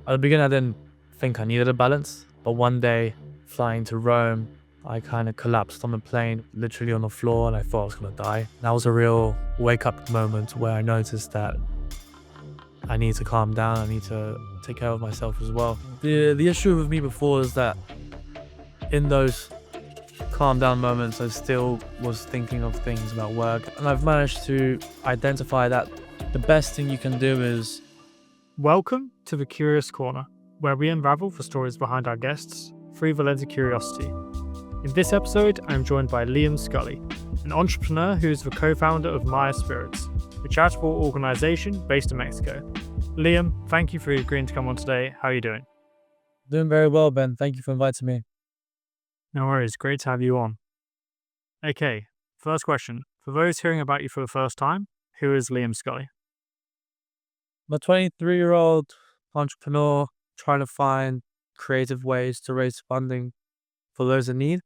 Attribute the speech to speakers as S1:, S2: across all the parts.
S1: At the beginning, I didn't think I needed a balance, but one day, flying to Rome, I kind of collapsed on the plane, literally on the floor, and I thought I was going to die. That was a real wake up moment where I noticed that I need to calm down, I need to take care of myself as well. The issue with me before is that in those calm down moments, I still was thinking of things about work, and I've managed to identify that the best thing you can do is
S2: Welcome to the Curious Corner, where we unravel the stories behind our guests through the lens of curiosity. In this episode, I am joined by Liam Scully, an entrepreneur who is the co-founder of Spirits, a charitable organization based in Mexico. Liam, thank you for agreeing to come on today. How are you doing?
S1: doing very well, Ben. Thank you for inviting me.
S2: No worries, great to have you on. Okay, first question. For those hearing about you for the first time, who is Liam Scully?
S1: I'm a 23-year-old entrepreneur trying to find creative ways to raise funding for those in need.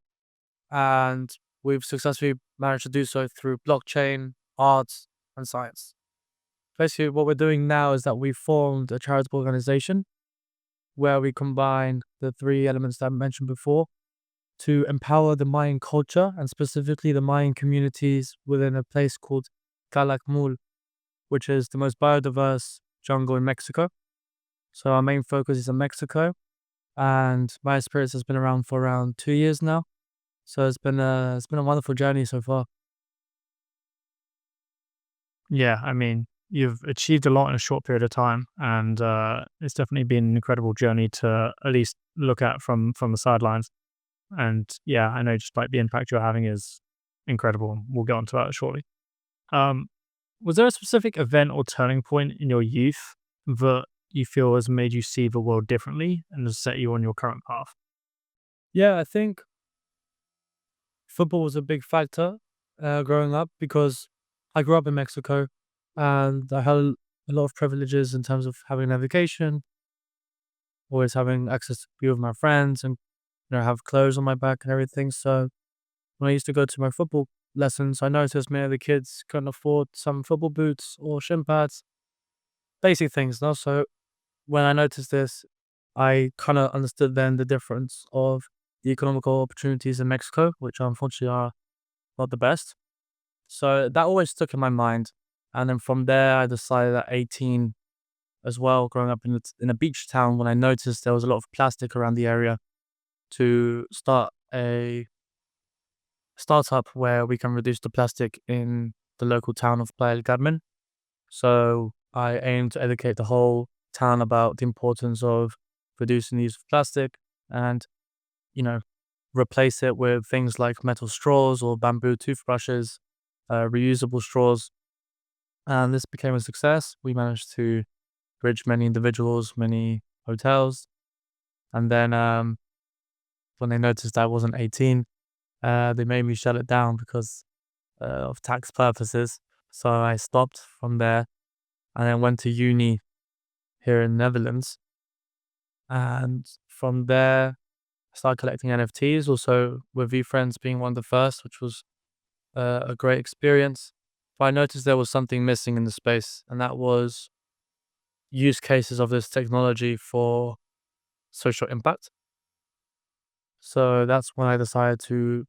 S1: And we've successfully managed to do so through blockchain, arts, and science. Basically, what we're doing now is that we formed a charitable organization where we combine the three elements that I mentioned before to empower the Mayan culture and specifically the Mayan communities within a place called Calakmul, which is the most biodiverse jungle in Mexico. So our main focus is in Mexico, and My Spirits has been around for around 2 years now. So it's been a wonderful journey so far.
S2: Yeah, I mean, you've achieved a lot in a short period of time, and it's definitely been an incredible journey to at least look at from the sidelines. And yeah, I know just like the impact you're having is incredible. We'll get onto that shortly. Um, was there a specific event or turning point in your youth that you feel has made you see the world differently and has set you on your current path?
S1: Yeah, I think football was a big factor growing up because I grew up in Mexico and I had a lot of privileges in terms of having an education, always having access to be with my friends and have clothes on my back and everything. So when I used to go to my football lessons, I noticed many of the kids couldn't afford some football boots or shin pads, basic things. No? So when I noticed this, I kind of understood then the difference of the economical opportunities in Mexico, which unfortunately are not the best. So that always stuck in my mind. And then from there, I decided at 18 as well, growing up in a beach town, when I noticed there was a lot of plastic around the area, to start a startup where we can reduce the plastic in the local town of Playa del Carmen. So I aim to educate the whole town about the importance of reducing the use of plastic and, you know, replace it with things like metal straws or bamboo toothbrushes, reusable straws. And this became a success. We managed to bridge many individuals, many hotels. And then when they noticed I wasn't 18, they made me shut it down because of tax purposes. So I stopped from there and then went to uni here in the Netherlands. And from there, I started collecting NFTs, also with VFriends being one of the first, which was a great experience. But I noticed there was something missing in the space, and that was use cases of this technology for social impact. So that's when I decided to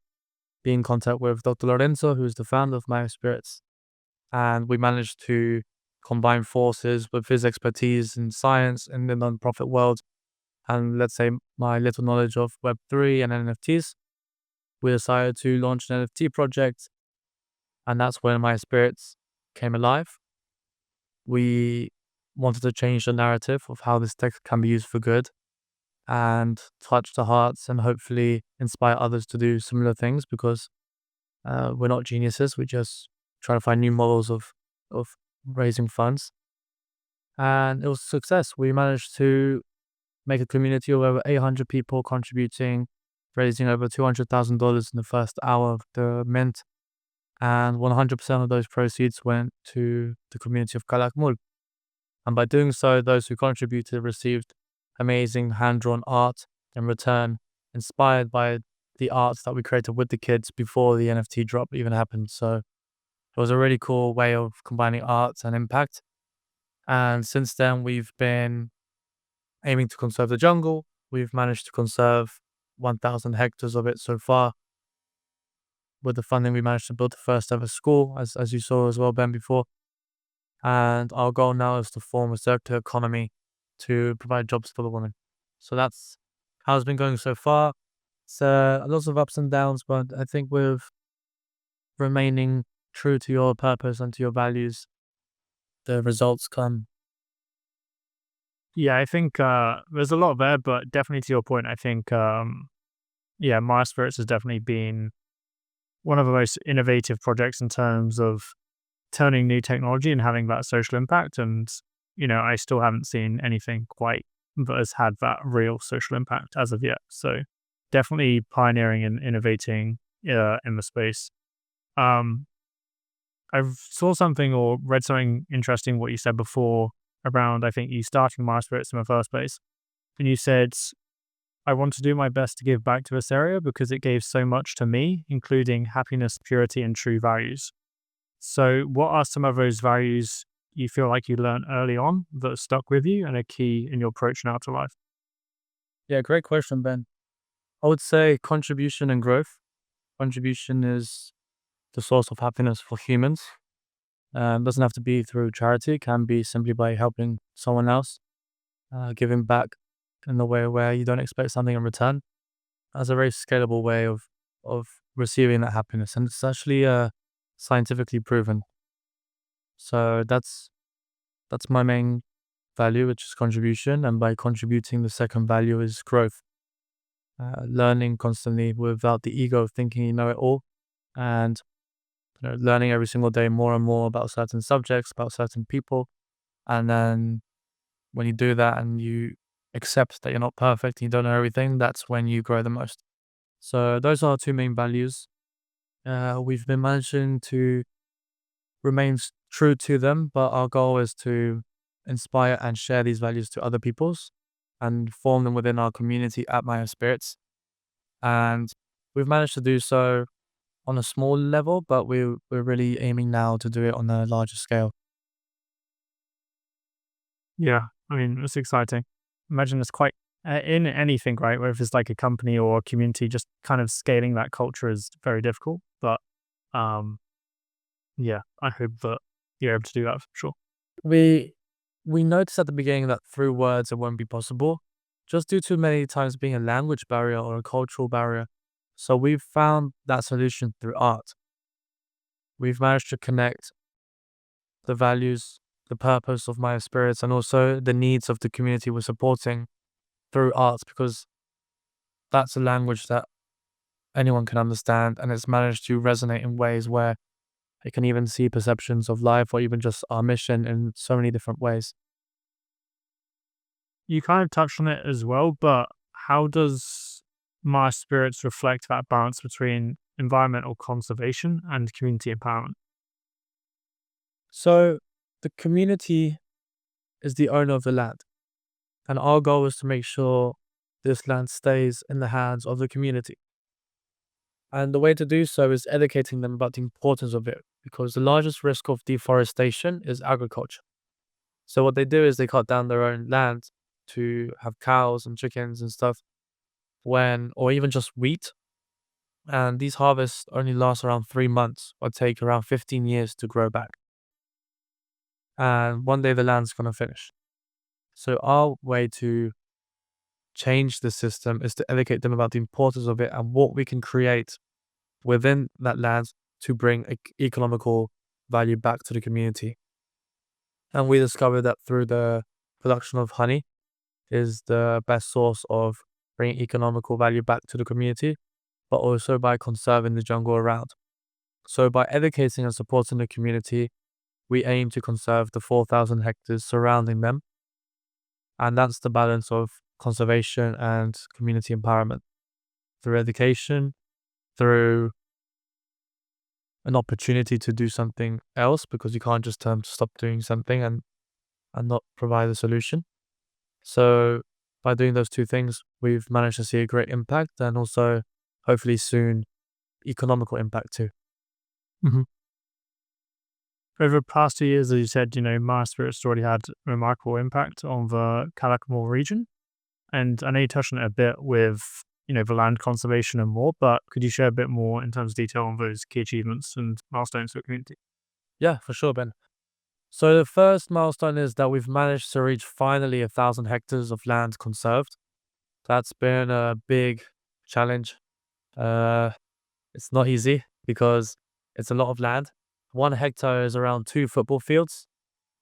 S1: be in contact with Dr. Lorenzo, who is the founder of My Spirits. And we managed to combine forces with his expertise in science in the nonprofit world and let's say my little knowledge of Web3 and NFTs. We decided to launch an NFT project, and that's when My Spirits came alive. We wanted to change the narrative of how this tech can be used for good and touch the hearts and hopefully inspire others to do similar things because we're not geniuses. We just try to find new models of raising funds. And it was a success. We managed to make a community of over 800 people contributing, raising over $200,000 in the first hour of the mint. And 100% of those proceeds went to the community of Calakmul. And by doing so, those who contributed received amazing hand-drawn art in return, inspired by the art that we created with the kids before the NFT drop even happened. So it was a really cool way of combining art and impact. And since then, we've been aiming to conserve the jungle. We've managed to conserve 1,000 hectares of it so far. With the funding, we managed to build the first ever school, as you saw as well, Ben, before. And our goal now is to form a circular economy to provide jobs for the women. So that's how it's been going so far. It's lots of ups and downs, but I think with remaining true to your purpose and to your values, the results come.
S2: Yeah, I think there's a lot there, but definitely to your point, I think yeah, My Spirits has definitely been one of the most innovative projects in terms of turning new technology and having that social impact. And I still haven't seen anything quite that has had that real social impact as of yet. So definitely pioneering and innovating in the space. Um, I saw something or read something interesting what you said before around I think you starting My Spirits in the first place, and you said I want to do my best to give back to this area because it gave so much to me, including happiness, purity, and true values. So, what are some of those values you feel like you learned early on that stuck with you and are key in your approach now to life?
S1: Yeah, great question, Ben. I would say contribution and growth. Contribution is the source of happiness for humans. Doesn't have to be through charity, it can be simply by helping someone else, giving back in a way where you don't expect something in return. That's a very scalable way of receiving that happiness, and it's actually scientifically proven. So that's my main value, which is contribution, and by contributing, the second value is growth. Learning constantly without the ego of thinking you know it all, and learning every single day more and more about certain subjects, about certain people, and then when you do that and you accept that you're not perfect, you don't know everything, that's when you grow the most. So those are our two main values. We've been managing to remain true to them, but our goal is to inspire and share these values to other people's and form them within our community at My Spirits. And we've managed to do so on a small level, but we're really aiming now to do it on a larger scale.
S2: Yeah, I mean, it's exciting. Imagine it's quite in anything, right? Whether it's like a company or a community, just kind of scaling that culture is very difficult. But um, yeah, I hope that you're able to do that for sure.
S1: We we noticed at the beginning that through words it won't be possible, just due to many times being a language barrier or a cultural barrier. So we've found that solution through art. We've managed to connect the values, the purpose of My Spirits, and also the needs of the community we're supporting through art, because that's a language that anyone can understand, and it's managed to resonate in ways where it can even see perceptions of life or even just our mission in so many different ways.
S2: You kind of touched on it as well, but how does My Spirits reflect that balance between environmental conservation and community empowerment?
S1: So the community is the owner of the land, and our goal is to make sure this land stays in the hands of the community. And the way to do so is educating them about the importance of it, because the largest risk of deforestation is agriculture. So what they do is they cut down their own land to have cows and chickens and stuff, or even just wheat. And these harvests only last around 3 months or take around 15 years to grow back. And one day the land's going to finish. So our way to change the system is to educate them about the importance of it and what we can create within that land to bring economical value back to the community. And we discovered that through the production of honey is the best source of bringing economical value back to the community, but also by conserving the jungle around. So by educating and supporting the community, we aim to conserve the 4,000 hectares surrounding them. And that's the balance of conservation and community empowerment through education, through an opportunity to do something else, because you can't just stop doing something and not provide a solution. So by doing those two things, we've managed to see a great impact, and also hopefully soon economical impact too.
S2: Mhm. Over the past 2 years, as you said, My Spirits already had a remarkable impact on the Calakamore region. And I know you touched on it a bit with, the land conservation and more, but could you share a bit more in terms of detail on those key achievements and milestones for the community?
S1: Yeah, for sure, Ben. So the first milestone is that we've managed to reach finally 1,000 hectares of land conserved. That's been a big challenge. Uh, it's not easy because it's a lot of land. 1 hectare is around 2 football fields.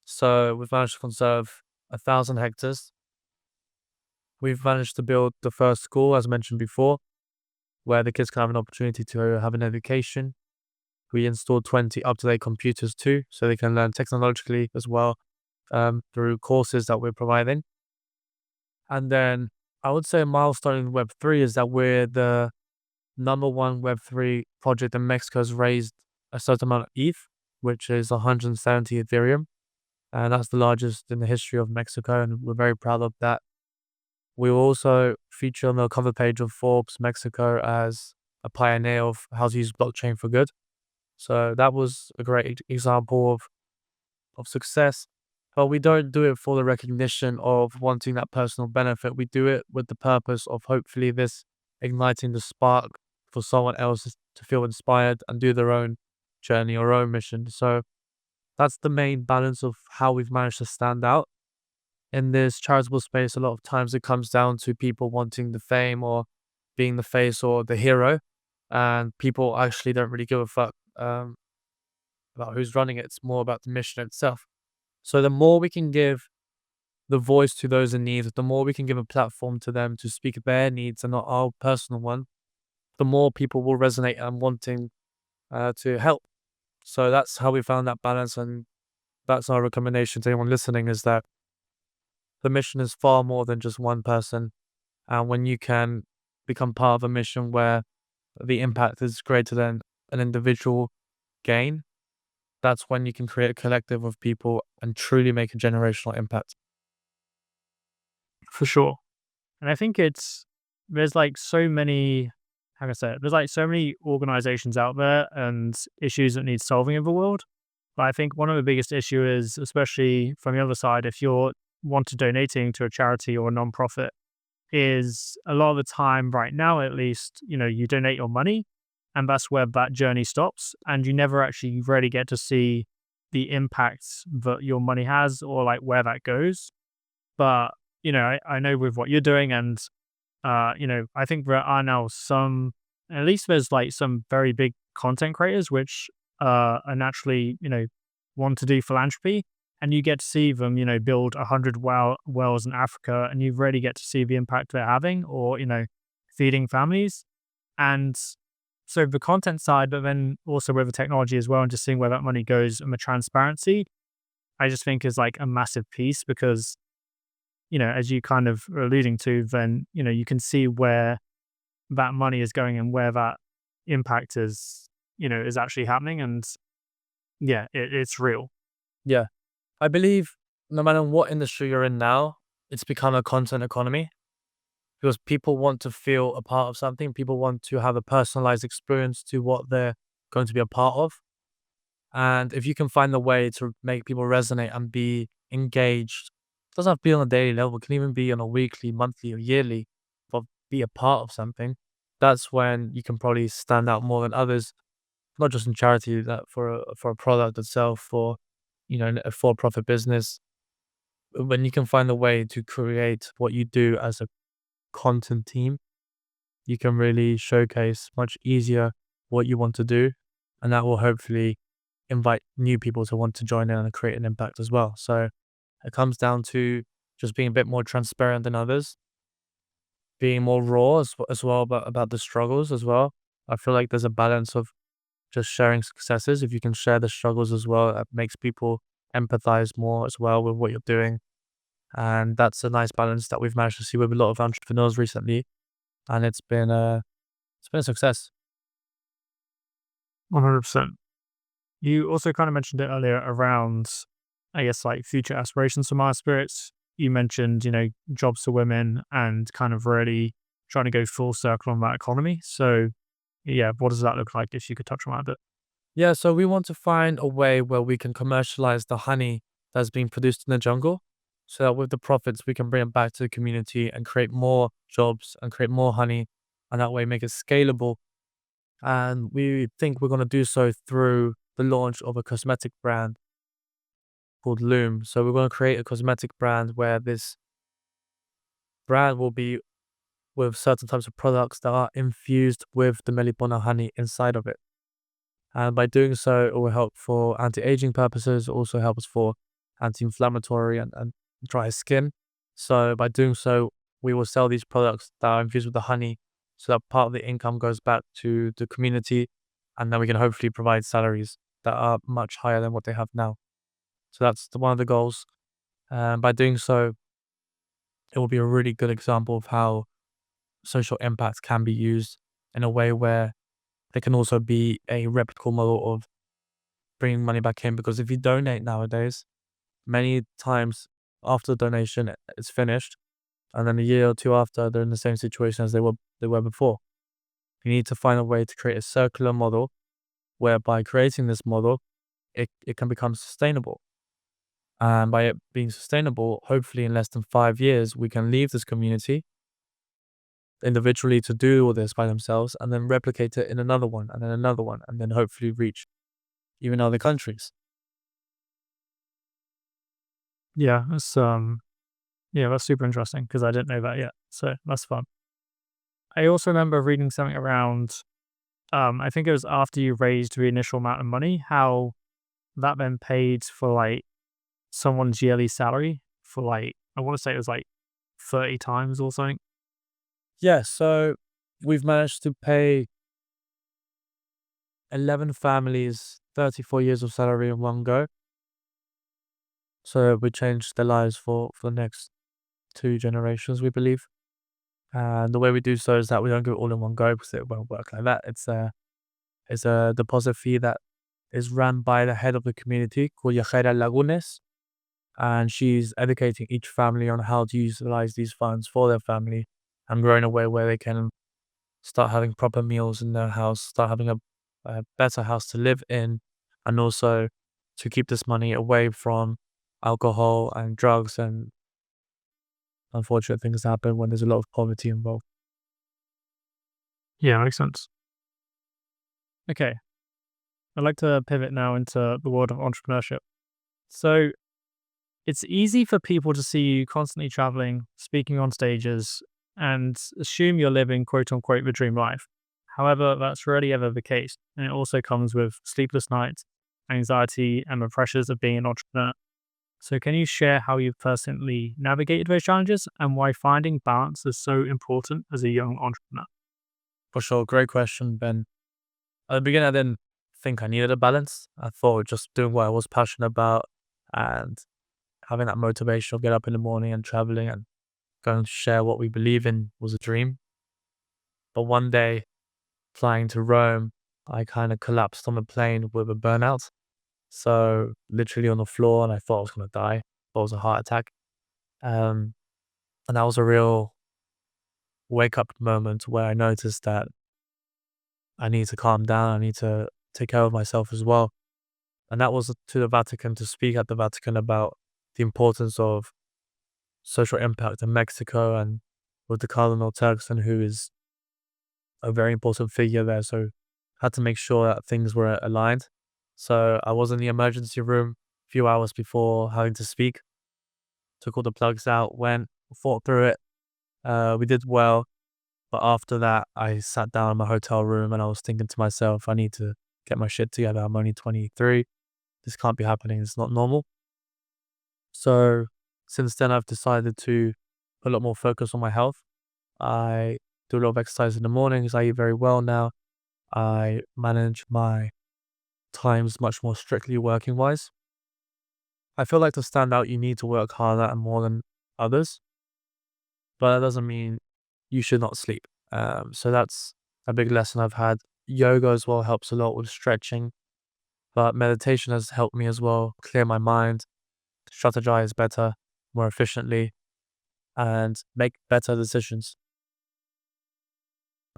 S1: So we've managed to conserve 1,000 hectares. We've managed to build the first school, as mentioned before, where the kids can have an opportunity to have an education. We installed 20 up-to-date computers too, so they can learn technologically as well through courses that we're providing. And then I would say a milestone in Web3 is that we're the number one Web3 project in Mexico has raised a certain amount of ETH, which is 170 Ethereum. And that's the largest in the history of Mexico. And we're very proud of that. We will also feature on the cover page of Forbes Mexico as a pioneer of how to use blockchain for good. So that was a great example of success. But we don't do it for the recognition of wanting that personal benefit. We do it with the purpose of hopefully this igniting the spark for someone else to feel inspired and do their own journey or own mission. So that's the main balance of how we've managed to stand out in this charitable space. A lot of times it comes down to people wanting the fame or being the face or the hero, and people actually don't really give a fuck about who's running it. It's more about the mission itself. So the more we can give the voice to those in need, the more we can give a platform to them to speak their needs and not our personal one, the more people will resonate and wanting to help. So that's how we found that balance, and that's our recommendation to anyone listening: is that the mission is far more than just one person. And when you can become part of a mission where the impact is greater than an individual gain, that's when you can create a collective of people and truly make a generational impact.
S2: For sure. And I think there's like so many, how can I say it? There's like so many organizations out there and issues that need solving in the world. But I think one of the biggest issue is, especially from the other side, if you're want to donating to a charity or a nonprofit, is a lot of the time right now, at least, you donate your money and that's where that journey stops. And you never actually really get to see the impacts that your money has or like where that goes. But, I know with what you're doing and, I think there are now some, at least there's like some very big content creators which are naturally, want to do philanthropy. And you get to see them, build 100 wells in Africa, and you really get to see the impact they're having, or feeding families. And so the content side, but then also with the technology as well, and just seeing where that money goes and the transparency, I just think is like a massive piece because as you kind of are alluding to, then you can see where that money is going and where that impact is actually happening, and yeah, it's real.
S1: Yeah. I believe no matter what industry you're in now, it's become a content economy because people want to feel a part of something. People want to have a personalized experience to what they're going to be a part of. And if you can find a way to make people resonate and be engaged, it doesn't have to be on a daily level, it can even be on a weekly, monthly, or yearly, but be a part of something. That's when you can probably stand out more than others, not just in charity, that for a product itself, for a for-profit business. When you can find a way to create what you do as a content team, you can really showcase much easier what you want to do, and that will hopefully invite new people to want to join in and create an impact as well. So it comes down to just being a bit more transparent than others, being more raw as well about the struggles as well. I feel like there's a balance of just sharing successes. If you can share the struggles as well, that makes people empathize more as well with what you're doing. And that's a nice balance that we've managed to see with a lot of entrepreneurs recently. And it's been a success.
S2: 100%. You also kind of mentioned it earlier around, I guess, like future aspirations for My Spirits. You mentioned, jobs for women and kind of really trying to go full circle on that economy. So, yeah, what does that look like if you could touch on that a bit?
S1: Yeah, so we want to find a way where we can commercialize the honey that's being produced in the jungle. so that with the profits we can bring it back to the community and create more jobs and create more honey, and that way make it scalable. And we think we're going to do so through the launch of a cosmetic brand called Loom. So we're going to create a cosmetic brand where this brand will be with certain types of products that are infused with the melipona honey inside of it. And by doing so, it will help for anti-aging purposes, also helps for anti-inflammatory and dry skin. So by doing so, we will sell these products that are infused with the honey, so that part of the income goes back to the community, and then we can hopefully provide salaries that are much higher than what they have now. So that's one of the goals. By doing so, it will be a really good example of how social impact can be used in a way where they can also be a replicable model of bringing money back in. Because if you donate nowadays, many times after the donation is finished, and then a year or two after, they're in the same situation as they were before. You need to find a way to create a circular model where by creating this model, it can become sustainable. And by it being sustainable, hopefully in less than 5 years, we can leave this community individually to do all this by themselves and then replicate it in another one and then another one and then hopefully reach even other countries.
S2: Yeah, that's super interesting because I didn't know that yet. So that's fun. I also remember reading something around I think it was after you raised the initial amount of money, how that then paid for like someone's yearly salary for like I want to say it was like 30 times or something.
S1: Yeah, so we've managed to pay 11 families 34 years of salary in one go. So we changed their lives for the next two generations, we believe. And the way we do so is that we don't go all in one go because it won't work like that. It's a deposit fee that is run by the head of the community called Yajera Lagunes. And she's educating each family on how to utilize these funds for their family and grow in a way where they can start having proper meals in their house, start having a better house to live in, and also to keep this money away from alcohol and drugs and unfortunate things that happen when there's a lot of poverty involved.
S2: Yeah, makes sense. Okay. I'd like to pivot now into the world of entrepreneurship. So it's easy for people to see you constantly traveling, speaking on stages, and assume you're living quote unquote the dream life. However, that's rarely ever the case. And it also comes with sleepless nights, anxiety, and the pressures of being an entrepreneur. So, can you share how you've personally navigated those challenges and why finding balance is so important as a young entrepreneur?
S1: For sure, great question, Ben. At the beginning, I didn't think I needed a balance. I thought just doing what I was passionate about and having that motivation of get up in the morning and traveling and going to share what we believe in was a dream. But one day, flying to Rome, I kind of collapsed on the plane with a burnout. So literally on the floor, and I thought I was gonna die. Thought it was a heart attack. Um, and that was a real wake up moment where I noticed that I need to calm down. I need to take care of myself as well. And that was to the Vatican to speak at the Vatican about the importance of social impact in Mexico and with the Cardinal Turkson, who is a very important figure there. So had to make sure that things were aligned. So I was in the emergency room a few hours before having to speak. Took all the plugs out, went, fought through it. We did well. But after that, I sat down in my hotel room and I was thinking to myself, I need to get my shit together. I'm only 23. This can't be happening. It's not normal. So since then, I've decided to put a lot more focus on my health. I do a lot of exercise in the mornings. I eat very well now. I manage my times much more strictly working wise. I feel like to stand out, you need to work harder and more than others, but that doesn't mean you should not sleep. So that's a big lesson I've had. Yoga as well helps a lot with stretching, but meditation has helped me as well clear my mind, strategize better, more efficiently, and make better decisions.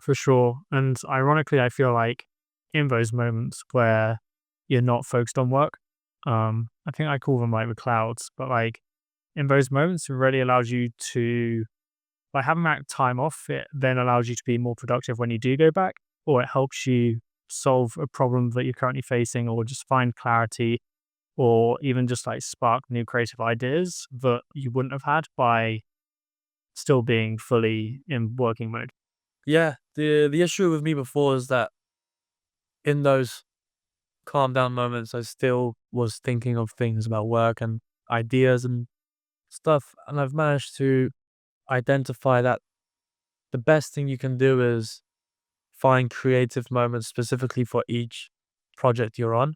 S2: For sure. And ironically, I feel like in those moments where you're not focused on work, I think I call them like the clouds, but like in those moments, it really allows you to, by having that time off, it then allows you to be more productive when you do go back, or it helps you solve a problem that you're currently facing, or just find clarity, or even just like spark new creative ideas that you wouldn't have had by still being fully in working mode.
S1: Yeah, the issue with me before is that in those calm down moments, I still was thinking of things about work and ideas and stuff, and I've managed to identify that the best thing you can do is find creative moments specifically for each project you're on.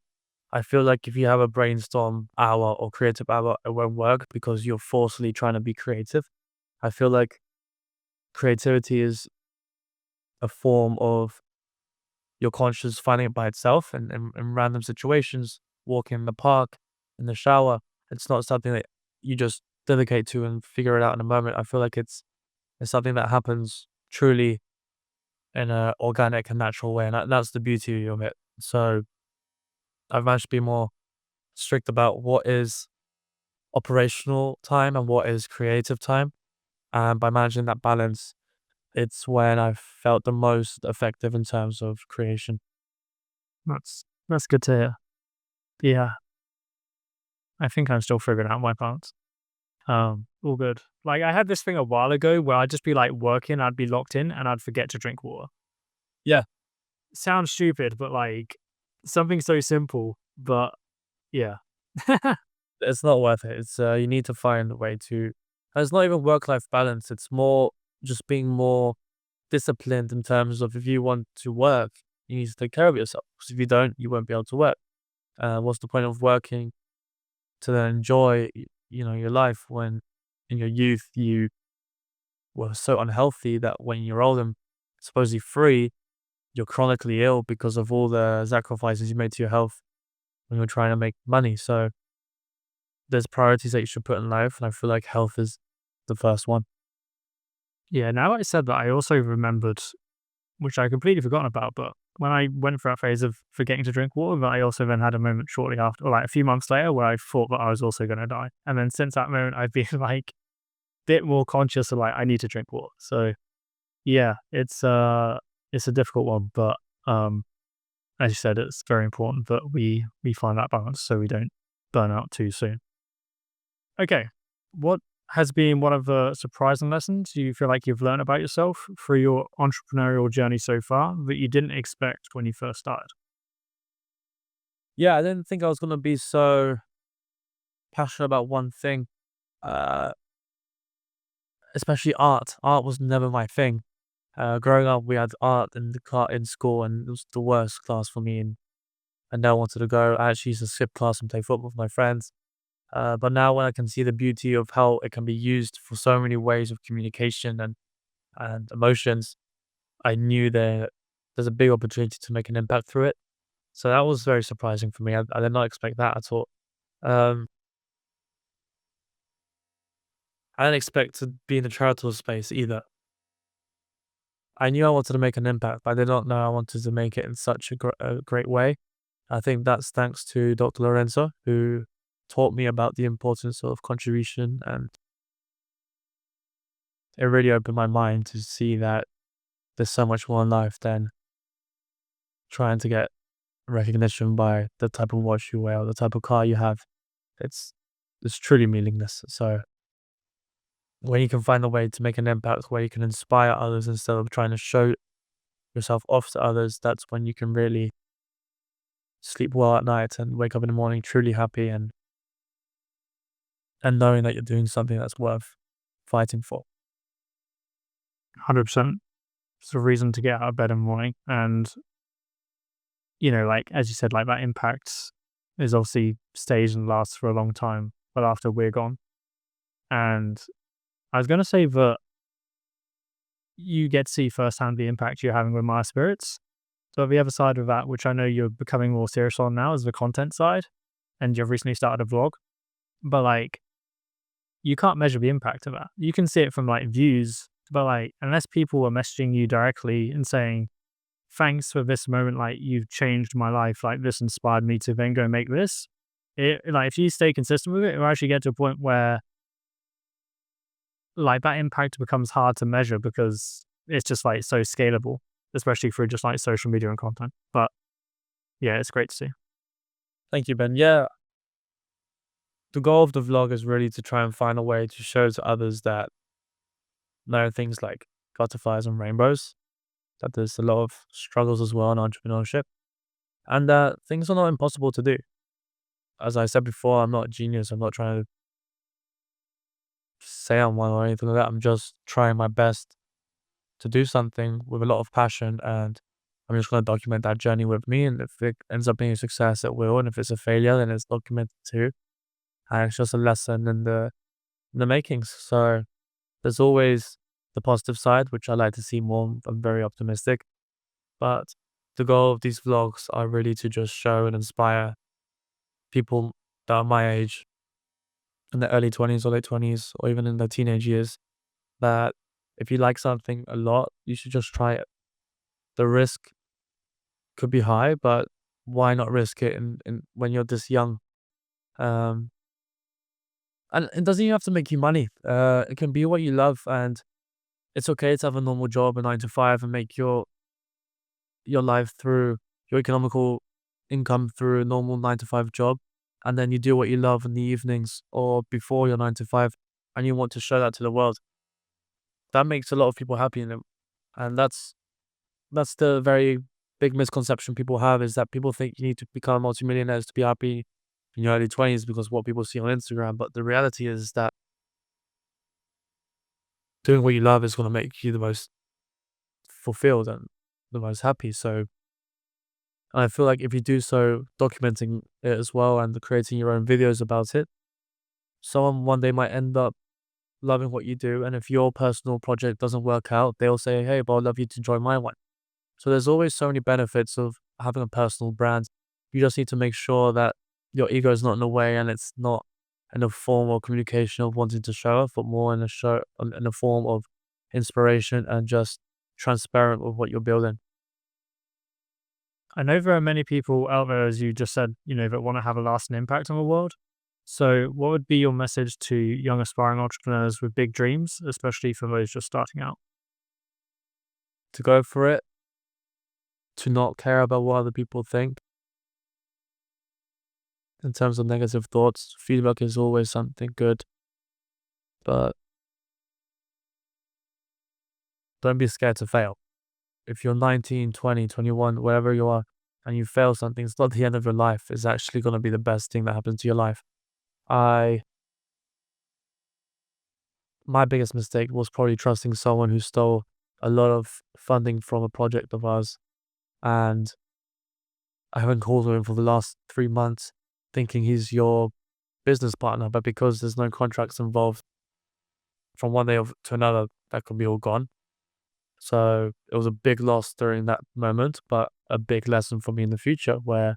S1: I feel like if you have a brainstorm hour or creative hour, it won't work because you're forcefully trying to be creative. I feel like creativity is a form of your conscious finding it by itself and in random situations, walking in the park, in the shower. It's not something that you just dedicate to and figure it out in a moment. I feel like it's something that happens truly in a organic and natural way, and that's the beauty of it. So I've managed to be more strict about what is operational time and what is creative time. And by managing that balance, it's when I've felt the most effective in terms of creation.
S2: That's good to hear. Yeah, I think I'm still figuring out my balance. All good. Like I had this thing a while ago where I'd just be like working, I'd be locked in, and I'd forget to drink water.
S1: Yeah,
S2: Sounds stupid, but like something so simple, but yeah.
S1: it's not worth it. It's you need to find a way to. And it's not even work life balance. It's more just being more disciplined in terms of if you want to work, you need to take care of yourself. Because if you don't, you won't be able to work. What's the point of working to then enjoy, your life when in your youth you were so unhealthy that when you're old and supposedly free, you're chronically ill because of all the sacrifices you made to your health when you're trying to make money. So there's priorities that you should put in life, and I feel like health is the first one.
S2: Yeah, now I said that, I also remembered, which I completely forgotten about, but when I went through that phase of forgetting to drink water, that I also then had a moment shortly after, or like a few months later, where I thought that I was also going to die. And then since that moment, I've been like bit more conscious of like I need to drink water. So yeah, it's a difficult one, but um as you said, it's very important that we find that balance so we don't burn out too soon. Okay. What has been one of the surprising lessons you feel like you've learned about yourself through your entrepreneurial journey so far that you didn't expect when you first started?
S1: Yeah, I didn't think I was gonna be so passionate about one thing, uh, especially art. Art was never my thing. Growing up, we had art in the in school, and it was the worst class for me, and I never wanted to go. I actually used to skip class and play football with my friends. But now, when I can see the beauty of how it can be used for so many ways of communication and emotions, I knew that there's a big opportunity to make an impact through it. So that was very surprising for me. I did not expect that at all. Um, I didn't expect to be in the charitable space either. I knew I wanted to make an impact, but I did not know I wanted to make it in such a great way. I think that's thanks to Dr. Lorenzo, who taught me about the importance of contribution, and it really opened my mind to see that there's so much more in life than trying to get recognition by the type of watch you wear or the type of car you have. It's it's truly meaningless. So when you can find a way to make an impact where you can inspire others instead of trying to show yourself off to others, that's when you can really sleep well at night and wake up in the morning truly happy and knowing that you're doing something that's worth fighting for.
S2: 100%. It's a reason to get out of bed in the morning. And, like, as you said, like that impact is obviously stays and lasts for a long time, but after we're gone. And I was going to say that you get to see firsthand the impact you're having with My Spirits. So the other side of that, which I know you're becoming more serious on now, is the content side. And you've recently started a vlog. But like, you can't measure the impact of that. You can see it from like views, but like, unless people are messaging you directly and saying, thanks for this moment, like you've changed my life, like this inspired me to then go make this. Like if you stay consistent with it, it'll actually get to a point where like that impact becomes hard to measure because it's just like so scalable, especially through just like social media and content. But yeah, it's great to see.
S1: Thank you, Ben. Yeah, the goal of the vlog is really to try and find a way to show to others that there are things like butterflies and rainbows, that there's a lot of struggles as well in entrepreneurship, and that things are not impossible to do. As I said before, I'm not a genius. I'm not trying to say I'm one or anything like that. I'm just trying my best to do something with a lot of passion, and I'm just going to document that journey with me. And if it ends up being a success, it will. And if it's a failure, then it's documented too. And it's just a lesson in the makings. So there's always the positive side, which I like to see more. I'm very optimistic. But the goal of these vlogs are really to just show and inspire people that are my age in the early 20s or late 20s, or even in the teenage years, that if you like something a lot, you should just try it. The risk could be high, but why not risk it when you're this young? Um, and it doesn't even have to make you money. It can be what you love, and it's okay to have a normal job, a 9 to 5, and make your life through your economical income through a normal 9 to 5 job, and then you do what you love in the evenings or before your 9 to 5, and you want to show that to the world. That makes a lot of people happy, and that's the very big misconception people have, is that people think you need to become multimillionaires to be happy in your early 20s because what people see on Instagram. But the reality is that doing what you love is going to make you the most fulfilled and the most happy. So I feel like if you do so, documenting it as well and creating your own videos about it, someone one day might end up loving what you do. And if your personal project doesn't work out, they'll say, "Hey, but I'd love you to join my one." So there's always so many benefits of having a personal brand. You just need to make sure that your ego is not in the way, and it's not in a form or communication of wanting to show off, but more in in a form of inspiration and just transparent with what you're building.
S2: I know there are many people out there, as you just said, that want to have a lasting impact on the world. So, what would be your message to young aspiring entrepreneurs with big dreams, especially for those just starting out?
S1: To go for it, to not care about what other people think. In terms of negative thoughts, feedback is always something good, but don't be scared to fail. If you're 19, 20, 21, wherever you are, and you fail something, it's not the end of your life. It's actually going to be the best thing that happens to your life. I My biggest mistake was probably trusting someone who stole a lot of funding from a project of ours, and I haven't called him for the last 3 months, thinking he's your business partner, but because there's no contracts involved, from one day to another, that could be all gone. So it was a big loss during that moment, but a big lesson for me in the future, where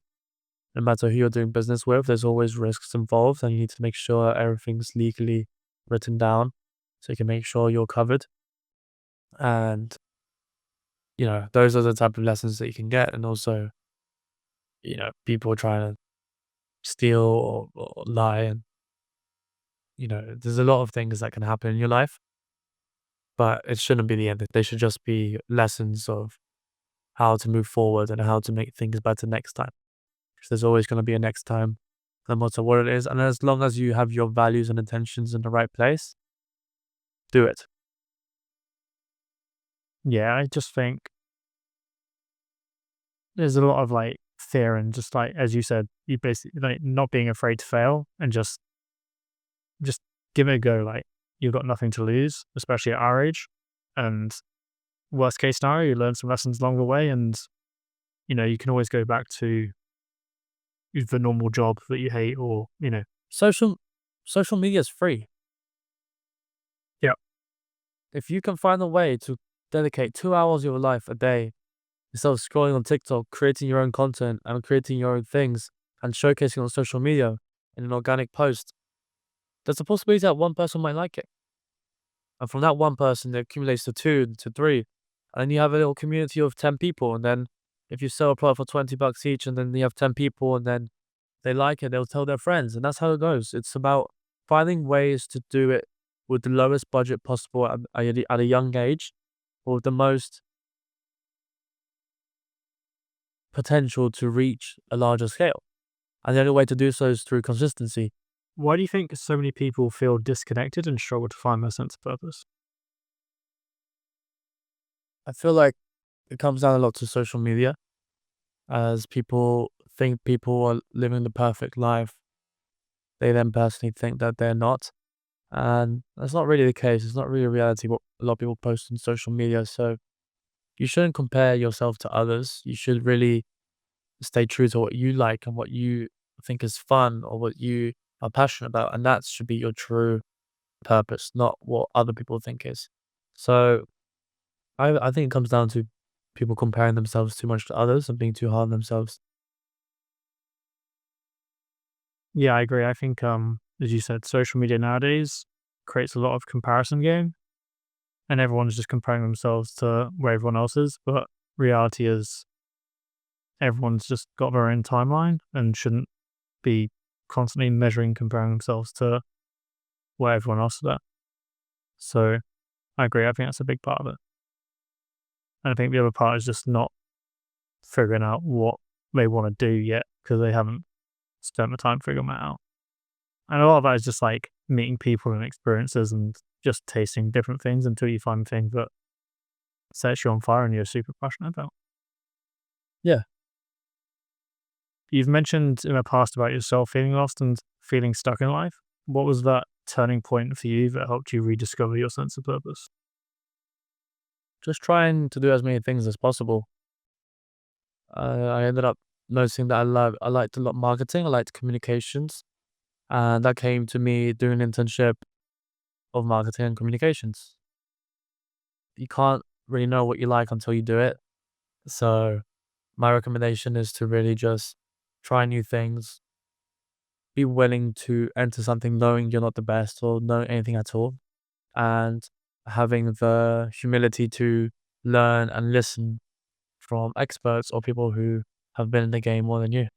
S1: no matter who you're doing business with, there's always risks involved, and you need to make sure everything's legally written down so you can make sure you're covered. And, those are the type of lessons that you can get. And also, people trying to steal or lie. And, there's a lot of things that can happen in your life, but it shouldn't be the end. They should just be lessons of how to move forward and how to make things better next time. Because there's always going to be a next time, no matter what it is. And as long as you have your values and intentions in the right place, do it.
S2: Yeah, I just think there's a lot of like fear and just like, as you said, you basically like not being afraid to fail and just give it a go. Like you've got nothing to lose, especially at our age. And worst case scenario, you learn some lessons along the way, and you can always go back to the normal job that you hate, or
S1: Social social media is free.
S2: yeah,
S1: If you can find a way to dedicate 2 hours of your life a day instead of scrolling on TikTok, creating your own content and creating your own things and showcasing on social media in an organic post, there's a possibility that one person might like it. And from that one person, it accumulates to two, to three. And then you have a little community of 10 people. And then if you sell a product for $20 each, and then you have 10 people, and then they like it, they'll tell their friends. And that's how it goes. It's about finding ways to do it with the lowest budget possible at a young age, or with the most potential to reach a larger scale. And the only way to do so is through consistency.
S2: Why do you think so many people feel disconnected and struggle to find their sense of purpose?
S1: I feel like it comes down a lot to social media, as people think people are living the perfect life. They then personally think that they're not. And that's not really the case. It's not really reality what a lot of people post on social media. So you shouldn't compare yourself to others. You should really stay true to what you like and what you think is fun or what you are passionate about. And that should be your true purpose, not what other people think is. So I think it comes down to people comparing themselves too much to others and being too hard on themselves.
S2: Yeah, I agree. I think, as you said, social media nowadays creates a lot of comparison game, and everyone's just comparing themselves to where everyone else is. But reality is, everyone's just got their own timeline and shouldn't be constantly measuring, comparing themselves to where everyone else is at. So I agree. I think that's a big part of it. And I think the other part is just not figuring out what they want to do yet because they haven't spent the time figuring that out. And a lot of that is just like meeting people and experiences and just tasting different things until you find the thing that sets you on fire and you're super passionate about.
S1: Yeah.
S2: You've mentioned in the past about yourself feeling lost and feeling stuck in life. What was that turning point for you that helped you rediscover your sense of purpose?
S1: Just trying to do as many things as possible. I ended up noticing that I liked a lot marketing, I liked communications, and that came to me doing an internship of marketing and communications. You can't really know what you like until you do it. So my recommendation is to really just try new things, be willing to enter something knowing you're not the best or know anything at all, and having the humility to learn and listen from experts or people who have been in the game more than you.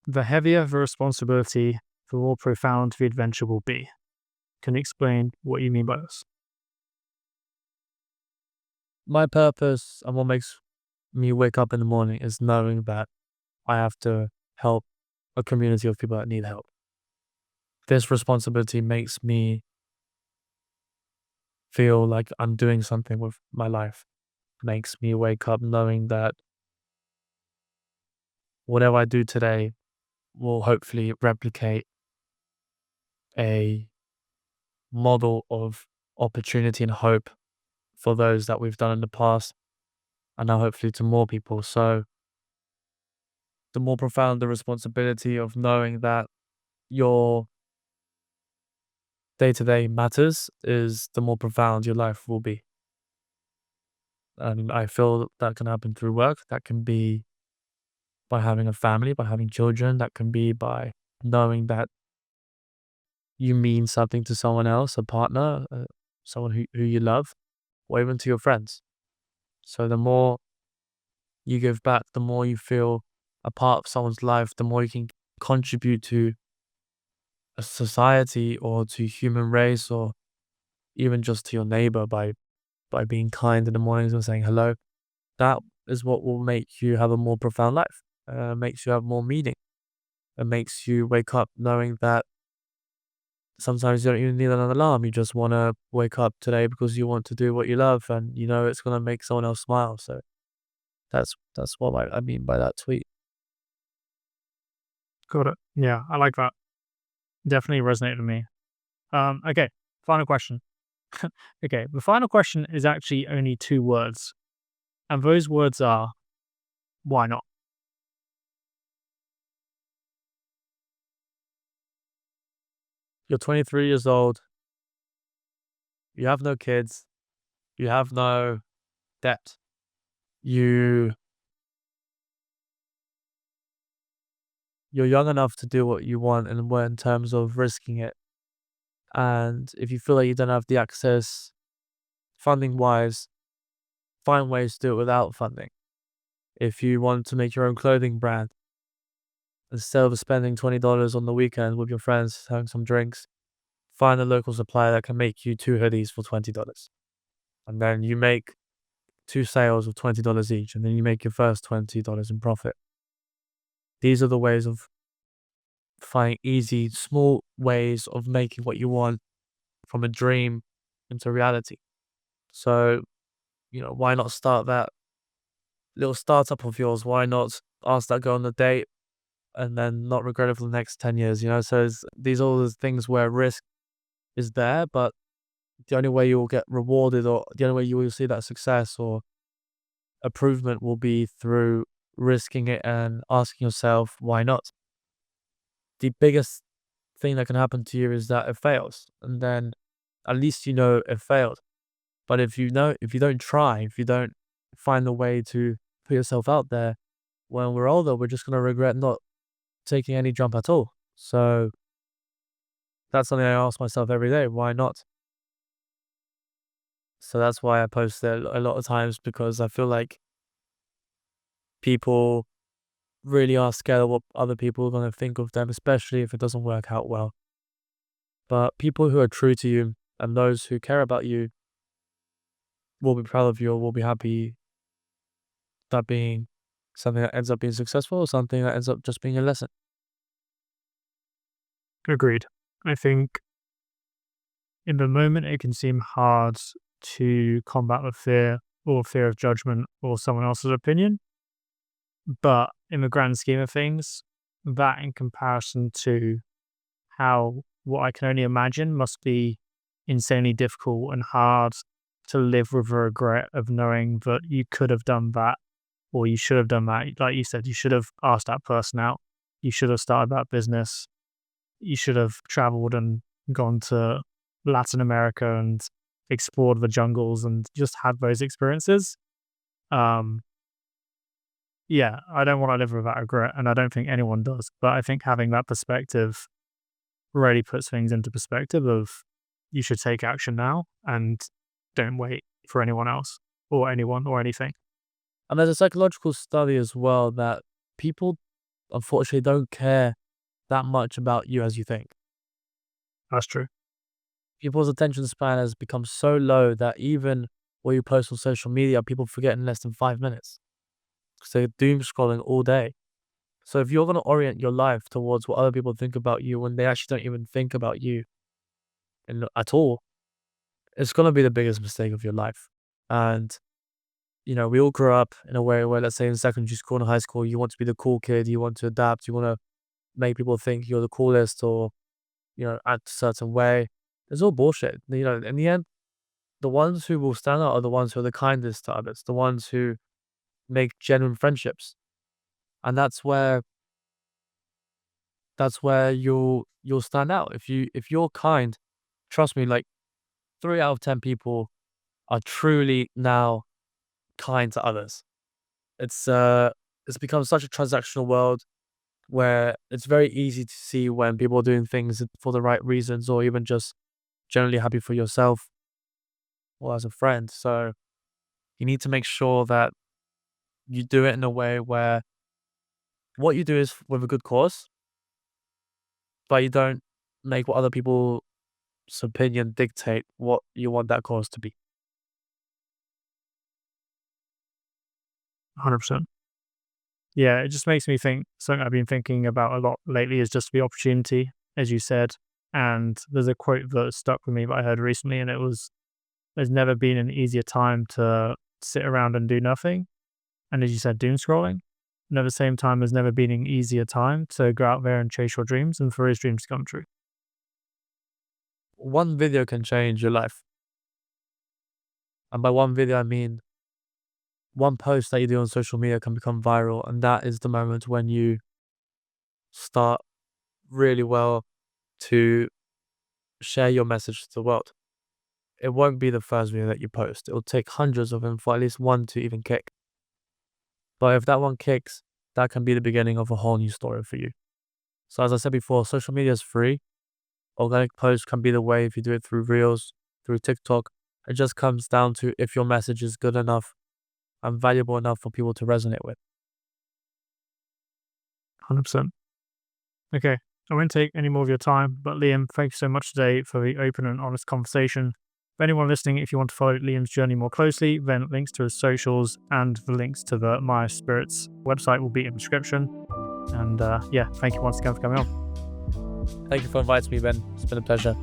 S2: The heavier the responsibility, the more profound the adventure will be. Can you explain what you mean by this?
S1: My purpose and what makes me wake up in the morning is knowing that I have to help a community of people that need help. This responsibility makes me feel like I'm doing something with my life. Makes me wake up knowing that whatever I do today will hopefully replicate a model of opportunity and hope for those that we've done in the past and now hopefully to more people. So the more profound the responsibility of knowing that your day to day matters is, the more profound your life will be. And I feel that can happen through work. That can be by having a family, by having children. That can be by knowing that you mean something to someone else, a partner, someone who you love, or even to your friends. So the more you give back, the more you feel a part of someone's life, the more you can contribute to a society or to human race or even just to your neighbor by being kind in the mornings and saying hello. That is what will make you have a more profound life. Makes you have more meaning. It makes you wake up knowing that sometimes you don't even need an alarm. You just want to wake up today because you want to do what you love, and you know it's gonna make someone else smile. So that's what I mean by that tweet.
S2: Got it. Yeah, I like that. Definitely resonated with me. Okay, final question. Okay, the final question is actually only two words, and those words are why not?
S1: You're 23 years old. You have no kids. You have no debt. You you're young enough to do what you want, and in terms of risking it. And if you feel like you don't have the access, funding wise, find ways to do it without funding. If you want to make your own clothing brand, Instead of spending $20 on the weekend with your friends having some drinks, find a local supplier that can make you 2 hoodies for $20. And then you make 2 sales of $20 each, and then you make your first $20 in profit. These are the ways of finding easy, small ways of making what you want from a dream into reality. So, why not start that little startup of yours? Why not ask that girl on a date and then not regret it for the next 10 years? So these are all the things where risk is there, but the only way you will get rewarded, or the only way you will see that success or improvement, will be through risking it and asking yourself, why not? The biggest thing that can happen to you is that it fails. And then at least it failed. But if you don't try, if you don't find a way to put yourself out there, when we're older, we're just going to regret not taking any jump at all. So that's something I ask myself every day. Why not? So that's why I post it a lot of times, because I feel like people really are scared of what other people are going to think of them, especially if it doesn't work out well. But people who are true to you and those who care about you will be proud of you, or will be happy that being something that ends up being successful, or something that ends up just being a lesson.
S2: Agreed. I think in the moment it can seem hard to combat the fear or fear of judgment or someone else's opinion. But in the grand scheme of things, that in comparison to how what I can only imagine must be insanely difficult and hard to live with the regret of knowing that you could have done that or you should have done that. Like you said, you should have asked that person out. You should have started that business. You should have traveled and gone to Latin America and explored the jungles and just had those experiences. Um, yeah, I don't want to live with that regret, and I don't think anyone does. But I think having that perspective really puts things into perspective of you should take action now and don't wait for anyone else or anyone or anything.
S1: And there's a psychological study as well that people unfortunately don't care that much about you as you think.
S2: That's true.
S1: People's attention span has become so low that even what you post on social media, people forget in less than 5 minutes. Because they're doom scrolling all day. So if you're going to orient your life towards what other people think about you when they actually don't even think about you at all, it's going to be the biggest mistake of your life. And, we all grew up in a way where, let's say in secondary school and high school, you want to be the cool kid, you want to adapt, you want to make people think you're the coolest, or, act a certain way. It's all bullshit. In the end, the ones who will stand out are the ones who are the kindest to others, the ones who make genuine friendships. And that's where you'll stand out. If you're kind, trust me, like 3 out of 10 people are truly now kind to others. It's become such a transactional world where it's very easy to see when people are doing things for the right reasons, or even just generally happy for yourself or as a friend. So you need to make sure that you do it in a way where what you do is with a good cause, but you don't make what other people's opinion dictate what you want that cause to be.
S2: 100%. Yeah, it just makes me think something I've been thinking about a lot lately is just the opportunity, as you said. And there's a quote that stuck with me that I heard recently, and it was, there's never been an easier time to sit around and do nothing. And as you said, doom scrolling. And at the same time, there's never been an easier time to go out there and chase your dreams and for his dreams to come true.
S1: One video can change your life. And by one video, I mean one post that you do on social media can become viral. And that is the moment when you start really well to share your message to the world. It won't be the first video that you post. It'll take hundreds of them for at least one to even kick. But if that one kicks, that can be the beginning of a whole new story for you. So as I said before, social media is free. Organic posts can be the way if you do it through Reels, through TikTok. It just comes down to if your message is good enough and valuable enough for people to resonate with.
S2: 100%. Okay, I won't take any more of your time, but Liam, thank you so much today for the open and honest conversation. For anyone listening, if you want to follow Liam's journey more closely, then links to his socials and the links to the My Spirits website will be in the description. And yeah, thank you once again for coming on.
S1: Thank you for inviting me, Ben. It's been a pleasure.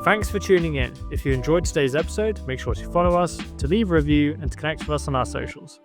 S2: Thanks for tuning in. If you enjoyed today's episode, make sure to follow us, to leave a review, and to connect with us on our socials.